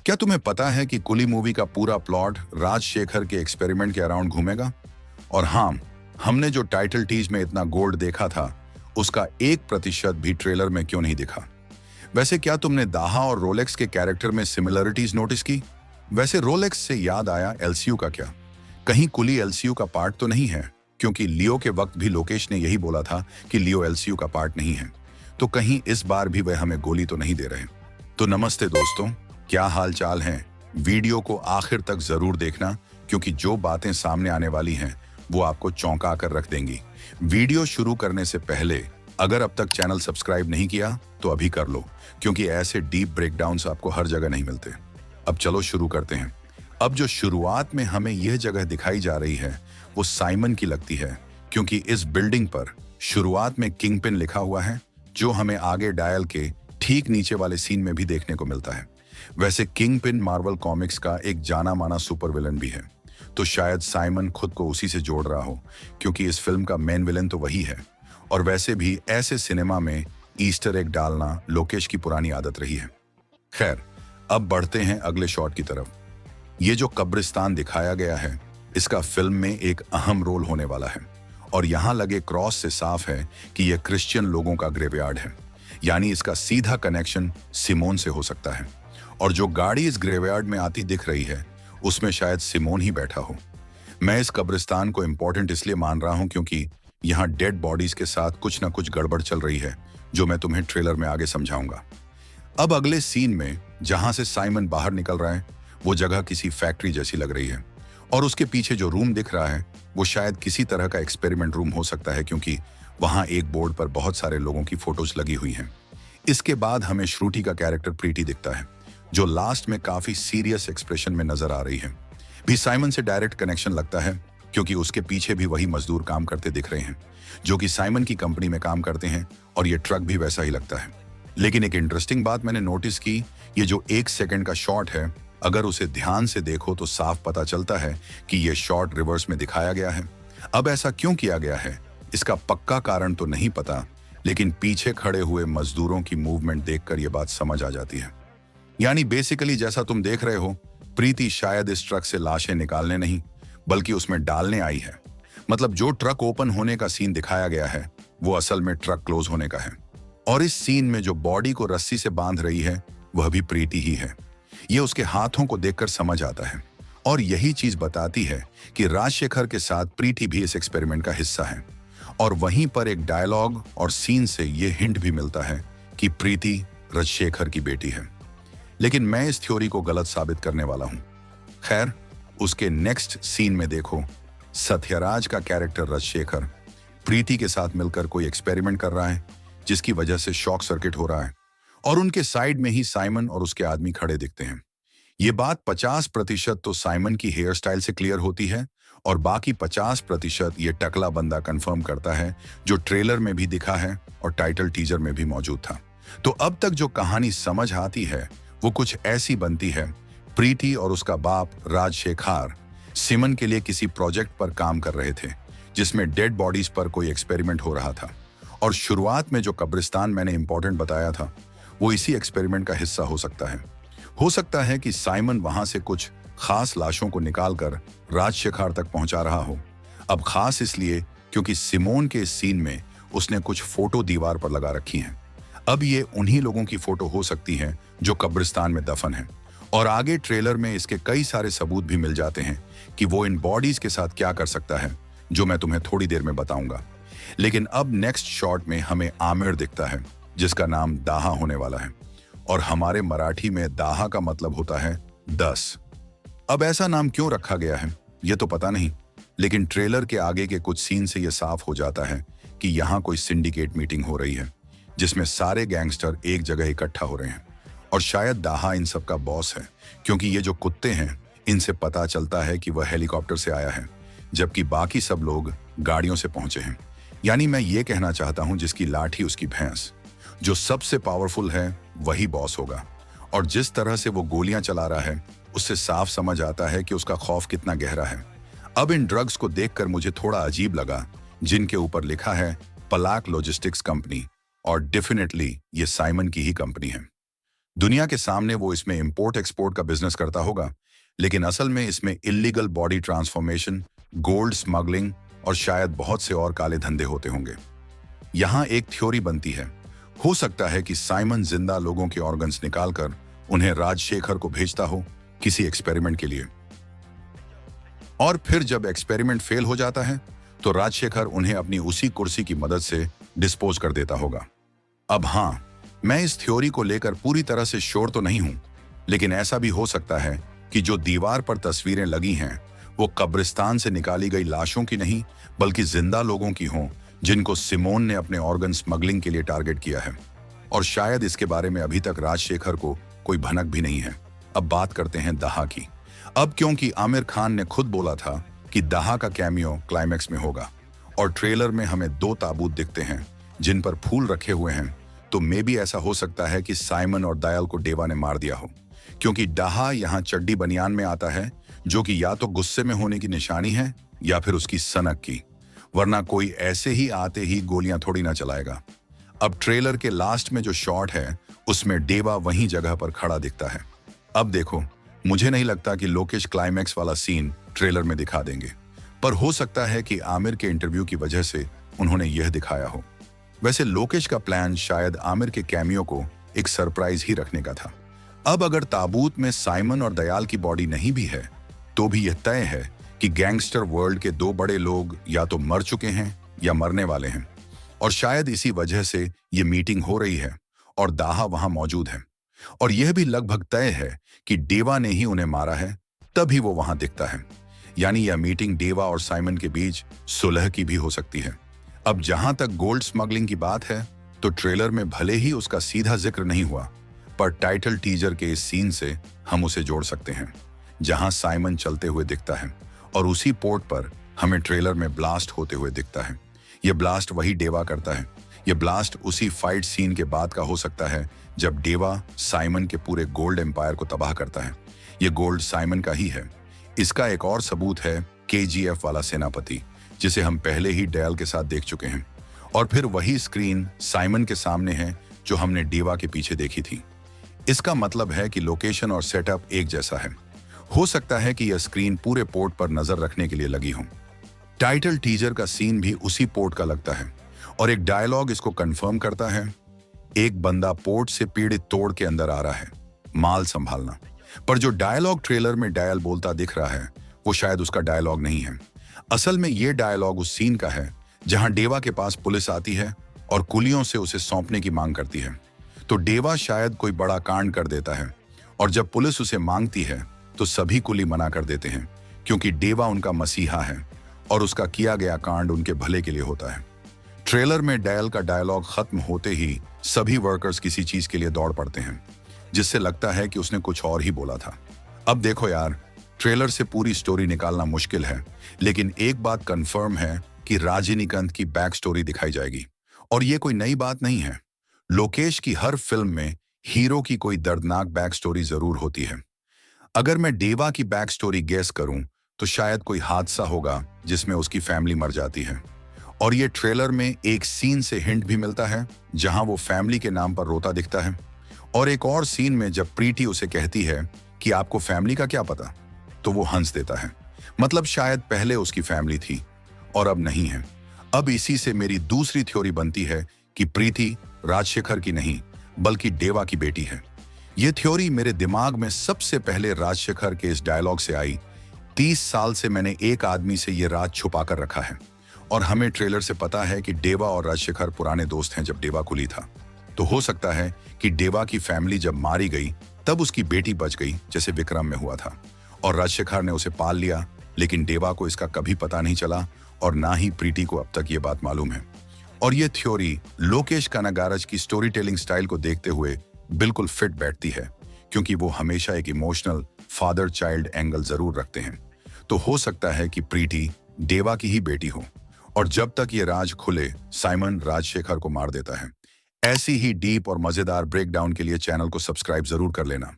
क्या तुम्हें पता है कि कुली मूवी का पूरा प्लॉट राजशेखर के एक्सपेरिमेंट के अराउंड घूमेगा? और हाँ, हमने जो टाइटल टीज में इतना गोल्ड देखा था, उसका 1% भी ट्रेलर में क्यों नहीं दिखा? वैसे क्या तुमने दाहा और रोलेक्स के कैरेक्टर में सिमिलरिटीज नोटिस की? वैसे रोलेक्स से याद आया, एलसीयू का क्या? कहीं कुली एलसीयू का पार्ट तो नहीं है? क्योंकि लियो के वक्त भी लोकेश ने यही बोला था कि लियो एलसीयू का पार्ट नहीं है। तो कहीं इस बार भी वह हमें गोली तो नहीं दे रहे? तो नमस्ते दोस्तों, क्या हाल चाल है? वीडियो को आखिर तक जरूर देखना, क्योंकि जो बातें सामने आने वाली हैं वो आपको चौंका कर रख देंगी। वीडियो शुरू करने से पहले अगर अब तक चैनल सब्सक्राइब नहीं किया तो अभी कर लो, क्योंकि ऐसे डीप ब्रेकडाउन्स आपको हर जगह नहीं मिलते। अब चलो शुरू करते हैं। अब जो शुरुआत में हमें यह जगह दिखाई जा रही है वो साइमन की लगती है, क्योंकि इस बिल्डिंग पर शुरुआत में किंगपिन लिखा हुआ है, जो हमें आगे डायल के ठीक नीचे वाले सीन में भी देखने को मिलता है। वैसे किंगपिन मार्वल कॉमिक्स का एक जाना माना सुपर विलन भी है, तो शायद साइमन खुद को उसी से जोड़ रहा हो, क्योंकि इस फिल्म का मेन विलन तो वही है। और वैसे भी ऐसे सिनेमा में ईस्टर एग डालना लोकेश की पुरानी आदत रही है। खैर, अब बढ़ते हैं अगले शॉट की तरफ। ये जो कब्रिस्तान दिखाया गया है, इसका फिल्म में एक अहम रोल होने वाला है। और यहाँ लगे क्रॉस से साफ है कि यह क्रिश्चियन लोगों का ग्रेवयार्ड है, यानी इसका सीधा कनेक्शन सिमोन से हो सकता है। और जो गाड़ी इस ग्रेवयार्ड में आती दिख रही है, उसमें शायद सिमोन ही बैठा हो। मैं इस कब्रिस्तान को इंपॉर्टेंट इसलिए मान रहा हूं क्योंकि यहाँ डेड बॉडीज के साथ कुछ ना कुछ गड़बड़ चल रही है, जो मैं तुम्हें ट्रेलर में आगे समझाऊंगा। अब अगले सीन में जहां से साइमन बाहर निकल रहा है, वो जगह किसी फैक्ट्री जैसी लग रही है। और उसके पीछे जो रूम दिख रहा है वो शायद किसी तरह का एक्सपेरिमेंट रूम हो सकता है, क्योंकि वहां एक बोर्ड पर बहुत सारे लोगों की फोटोज लगी हुई हैं। इसके बाद हमें श्रुति का कैरेक्टर प्रीति दिखता है, जो लास्ट में काफी सीरियस एक्सप्रेशन में नजर आ रही है। भी साइमन से डायरेक्ट कनेक्शन लगता है, क्योंकि उसके पीछे भी वही मजदूर काम करते दिख रहे हैं, जो कि साइमन की कंपनी में काम करते हैं, और ये ट्रक भी वैसा ही लगता है। लेकिन एक इंटरेस्टिंग बात मैंने नोटिस की, ये जो 1 सेकंड का शॉट है, अगर उसे ध्यान से देखो तो साफ पता चलता है कि यह शॉट रिवर्स में दिखाया गया है। अब ऐसा क्यों किया गया है, इसका पक्का कारण तो नहीं पता, लेकिन पीछे खड़े हुए मजदूरों की मूवमेंट देखकर यह बात समझ आ जाती है। यानी बेसिकली जैसा तुम देख रहे हो, प्रीति शायद इस ट्रक से लाशें निकालने नहीं, बल्कि उसमें डालने आई है। मतलब जो ट्रक ओपन होने का सीन दिखाया गया है, वो असल में ट्रक क्लोज होने का है। और इस सीन में जो बॉडी को रस्सी से बांध रही है, वह भी प्रीति ही है। यह उसके हाथों को देखकर समझ आता है। और यही चीज बताती है कि राजशेखर के साथ प्रीति भी इस एक्सपेरिमेंट का हिस्सा है। और वहीं पर एक डायलॉग और सीन से यह हिंट भी मिलता है कि प्रीति राजशेखर की बेटी है। लेकिन मैं इस थ्योरी को गलत साबित करने वाला हूं। खैर, उसके नेक्स्ट सीन में देखो, सत्यराज का कैरेक्टर राजशेखर प्रीति के साथ मिलकर कोई एक्सपेरिमेंट कर रहा है, जिसकी वजह से शॉक सर्किट हो रहा है। और उनके साइड में ही साइमन और उसके आदमी खड़े दिखते हैं। ये बात 50% तो साइमन की हेयर स्टाइल से क्लियर होती है, और बाकी 50% ये टकला बंदा कंफर्म करता है, जो ट्रेलर में भी दिखा है और टाइटल टीजर में भी मौजूद था। तो अब तक जो कहानी समझ आती है वो कुछ ऐसी बनती है। प्रीति और उसका बाप राजशेखर सिमन के लिए किसी प्रोजेक्ट पर काम कर रहे थे, जिसमें डेड बॉडीज पर कोई एक्सपेरिमेंट हो रहा था। और शुरुआत में जो कब्रिस्तान मैंने इंपॉर्टेंट बताया था, वो इसी एक्सपेरिमेंट का हिस्सा हो सकता है। हो सकता है कि साइमन वहां से कुछ खास लाशों को निकालकर राजशेखर तक पहुंचा रहा हो। अब खास इसलिए क्योंकि सिमोन के इस सीन में उसने कुछ फोटो दीवार पर लगा रखी हैं। अब ये उन्हीं लोगों की फोटो हो सकती हैं जो कब्रिस्तान में दफन हैं। और आगे ट्रेलर में इसके कई सारे सबूत भी मिल जाते हैं कि वो इन बॉडीज के साथ क्या कर सकता है, जो मैं तुम्हें थोड़ी देर में बताऊंगा। लेकिन अब नेक्स्ट शॉट में हमें आमिर दिखता है, जिसका नाम दाहा होने वाला है। और हमारे मराठी में दाहा का मतलब होता है 10। अब ऐसा नाम क्यों रखा गया है ये तो पता नहीं, लेकिन ट्रेलर के आगे के कुछ सीन से यह साफ हो जाता है कि यहाँ कोई सिंडिकेट मीटिंग हो रही है, जिसमें सारे गैंगस्टर एक जगह इकट्ठा हो रहे हैं। और शायद दाहा इन सब का बॉस है, क्योंकि ये जो कुत्ते हैं, इनसे पता चलता है कि वह हेलीकॉप्टर से आया है, जबकि बाकी सब लोग गाड़ियों से पहुंचे हैं। यानी मैं ये कहना चाहता हूं, जिसकी लाठी उसकी भैंस, जो सबसे पावरफुल है वही बॉस होगा। और जिस तरह से वो गोलियां चला रहा है, उससे साफ समझ आता है कि उसका खौफ कितना गहरा है। अब इन ड्रग्स को देखकर मुझे थोड़ा अजीब लगा, जिनके ऊपर लिखा है पलाक लॉजिस्टिक्स कंपनी, और डेफिनेटली ये साइमन की ही कंपनी है। दुनिया के सामने वो इसमें इंपोर्ट एक्सपोर्ट का बिजनेस करता होगा, लेकिन असल में इसमें illegal body transformation, gold smuggling और शायद बहुत से और काले धंधे होते होंगे। यहाँ एक थ्योरी बनती है, हो सकता है कि साइमन जिंदा लोगों के ऑर्गन्स निकालकर उन्हें राजशेखर को भेजता हो किसी एक्सपेरिमेंट के लिए, और फिर जब एक्सपेरिमेंट फेल हो जाता है तो राजशेखर उन्हें अपनी उसी कुर्सी की मदद से डिस्पोज कर देता होगा। अब हाँ, मैं इस थ्योरी को लेकर पूरी तरह से श्योर तो नहीं हूं, लेकिन ऐसा भी हो सकता है कि जो दीवार पर तस्वीरें लगी हैं वो कब्रिस्तान से निकाली गई लाशों की नहीं बल्कि जिंदा लोगों की हों, जिनको सिमोन ने अपने ऑर्गन स्मगलिंग के लिए टारगेट किया है। और शायद इसके बारे में अभी तक राजशेखर को कोई भनक भी नहीं है। अब बात करते हैं दाहा की। अब क्योंकि आमिर खान ने खुद बोला था कि दाहा का कैमियो क्लाइमैक्स में होगा और ट्रेलर में हमें 2 ताबूत दिखते हैं जिन पर फूल रखे हुए हैं, तो मे भी ऐसा हो सकता है कि साइमन और दयाल को डेवा ने मार दिया हो, क्योंकि दाहा यहाँ चड्डी बनियान में आता है, जो कि या तो गुस्से में होने की निशानी है या फिर उसकी सनक की, वरना कोई ऐसे ही आते ही गोलियां थोड़ी ना चलाएगा। अब ट्रेलर के लास्ट में जो शॉट है उसमें डेवा वहीं जगह पर खड़ा दिखता है। अब देखो, मुझे नहीं लगता कि लोकेश क्लाइमैक्स वाला सीन ट्रेलर में दिखा देंगे, पर हो सकता है कि आमिर के इंटरव्यू की वजह से उन्होंने यह दिखाया हो। वैसे लोकेश का प्लान शायद आमिर के कैमियो को एक सरप्राइज ही रखने का था। अब अगर ताबूत में साइमन और दयाल की बॉडी नहीं भी है तो भी यह तय है कि गैंगस्टर वर्ल्ड के 2 बड़े लोग या तो मर चुके हैं या मरने वाले हैं, और शायद इसी वजह से ये मीटिंग हो रही है और दाहा वहां मौजूद है। और यह भी लगभग तय है कि डेवा ने ही उन्हें मारा है, तभी वो वहां दिखता है। यानी यह मीटिंग डेवा और साइमन के बीच सुलह की भी हो सकती है। अब जहां तक गोल्ड स्मगलिंग की बात है तो ट्रेलर में भले ही उसका सीधा जिक्र नहीं हुआ, पर टाइटल टीजर के इस सीन से हम उसे जोड़ सकते हैं जहां साइमन चलते हुए दिखता है और उसी पोर्ट पर हमें ट्रेलर में ब्लास्ट होते हुए दिखता है। यह ब्लास्ट वही डेवा करता है। यह ब्लास्ट उसी फाइट सीन के बाद का हो सकता है जब डेवा साइमन के पूरे गोल्ड एम्पायर को तबाह करता है। यह गोल्ड साइमन का ही है। इसका एक और सबूत है KGF वाला सेनापति, जिसे हम पहले ही डैल के साथ देख चुके हैं, और फिर वही स्क्रीन साइमन के सामने है जो हमने डेवा के पीछे देखी थी। इसका मतलब है कि लोकेशन और सेटअप एक जैसा है। हो सकता है कि यह स्क्रीन पूरे पोर्ट पर नजर रखने के लिए लगी हो। टाइटल टीजर का सीन भी उसी पोर्ट का लगता है और एक डायलॉग इसको कंफर्म करता है। एक बंदा पोर्ट से पीड़ित तोड़ के अंदर आ रहा है, माल संभालना। पर जो डायलॉग ट्रेलर में डायल बोलता दिख रहा है वो शायद उसका डायलॉग नहीं है। असल में ये डायलॉग उस सीन का है जहां डेवा के पास पुलिस आती है और कुलियों से उसे सौंपने की मांग करती है। तो डेवा शायद कोई बड़ा कांड कर देता है और जब पुलिस उसे मांगती है तो सभी कुली मना कर देते हैं, क्योंकि डेवा उनका मसीहा है और उसका किया गया कांड उनके भले के लिए होता है। ट्रेलर में डायल का डायलॉग खत्म होते ही सभी वर्कर्स किसी चीज के लिए दौड़ पड़ते हैं, जिससे लगता है कि उसने कुछ और ही बोला था। अब देखो यार, ट्रेलर से पूरी स्टोरी निकालना मुश्किल है, लेकिन एक बात कंफर्म है कि रजनीकांत की बैक स्टोरी दिखाई जाएगी। और ये कोई नई बात नहीं है। लोकेश की हर फिल्म में हीरो की कोई दर्दनाक बैक स्टोरी जरूर होती है। अगर मैं डेवा की बैक स्टोरी गेस करूं तो शायद कोई हादसा होगा जिसमें उसकी फैमिली मर जाती है। और ये ट्रेलर में एक सीन से हिंट भी मिलता है जहां वो फैमिली के नाम पर रोता दिखता है। और एक और सीन में जब प्रीति उसे कहती है कि आपको फैमिली का क्या पता, तो वो हंस देता है। मतलब शायद पहले उसकी फैमिली थी और अब नहीं है। अब इसी से मेरी दूसरी थ्योरी बनती है कि प्रीति राजशेखर की नहीं बल्कि डेवा की बेटी है। यह थ्योरी मेरे दिमाग में सबसे पहले राजशेखर के इस डायलॉग से आई। 30 साल से मैंने एक आदमी से यह राज छुपा कर रखा है, और हमें ट्रेलर से पता है कि डेवा और राजशेखर पुराने दोस्त हैं जब डेवा कुली था। तो हो सकता है कि डेवा की फैमिली जब मारी गई तब उसकी बेटी बच गई, जैसे विक्रम में हुआ था, और राजशेखर ने उसे पाल लिया, लेकिन डेवा को इसका कभी पता नहीं चला और ना ही प्रीति को अब तक ये बात मालूम है। और ये थ्योरी लोकेश कनागारज की स्टोरी टेलिंग स्टाइल को देखते हुए बिल्कुल फिट बैठती है, क्योंकि वो हमेशा एक इमोशनल फादर चाइल्ड एंगल जरूर रखते हैं। तो हो सकता है कि प्रीति डेवा की ही बेटी हो, और जब तक ये राज खुले साइमन राजशेखर को मार देता है। ऐसी ही डीप और मजेदार ब्रेकडाउन के लिए चैनल को सब्सक्राइब जरूर कर लेना।